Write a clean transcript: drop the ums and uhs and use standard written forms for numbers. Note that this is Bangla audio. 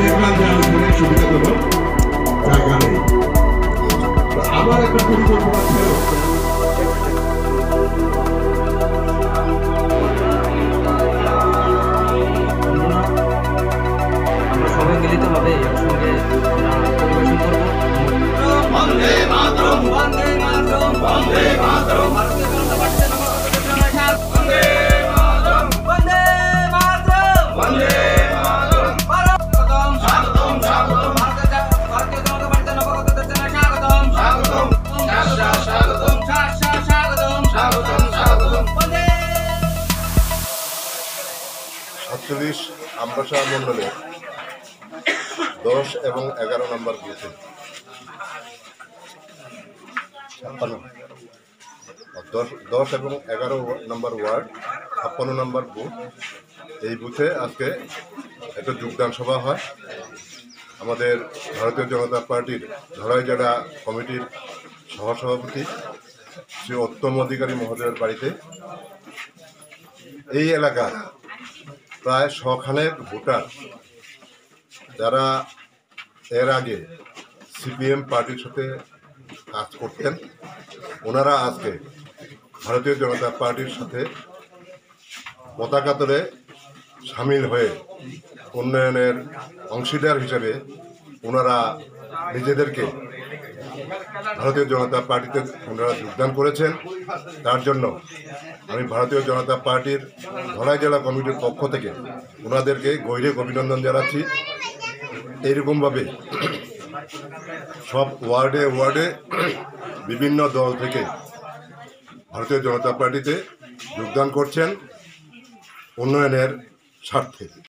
দেখলাম যে আমাদের সুবিধাজনক জায়গা নেই। আমার একটা পরিকল্পনা ছিল আমরা সবাই মিলিত ভাবে একসঙ্গে পরিবেশন করবো। বন্দে মাতরম, বন্দে মাতরম, বন্দে মাতরম, ভারতীয় জনতা পার্টির নবগঠিত জনসংঘ। বন্দে মাতরম, বন্দে মাতরম, বন্দে মাতরম, স্বাগতম, স্বাগতম, স্বাগতম, ভারতীয় জনতা পার্টির নবগঠিত জনসংঘ। স্বাগতম, স্বাগতম, স্বাগতম, স্বাগতম, স্বাগতম, বন্দে। 47 আমবাসা মণ্ডলে 10 এবং 11 নম্বর বুথে 10 এবং 11 নম্বর ওয়ার্ড 56 নম্বর বুথ, এই বুথে আজকে একটা যোগদান সভা হয় আমাদের ভারতীয় জনতা পার্টির ধলাই জেলা কমিটির সহসভাপতি শ্রী উত্তম অধিকারী মহোদয়ের বাড়িতে। এই এলাকার প্রায় 100 খানেক ভোটার যারা এর আগে সিপিএম পার্টির সাথে কাজ করতেন, ওনারা আজকে ভারতীয় জনতা পার্টির সাথে পতাকা তলে সামিল হয়ে উন্নয়নের অংশীদার হিসেবে ওনারা নিজেদেরকে ভারতীয় জনতা পার্টিতে ওনারা যোগদান করেছেন। তার জন্য আমি ভারতীয় জনতা পার্টির ধলাই জেলা কমিটির পক্ষ থেকে ওনাদেরকে গৈরিক অভিনন্দন জানাচ্ছি। এইরকমভাবে সব ওয়ার্ডে ওয়ার্ডে বিভিন্ন দল থেকে ভারতীয় জনতা পার্টিতে যোগদান করছেন উন্নয়নের স্বার্থে।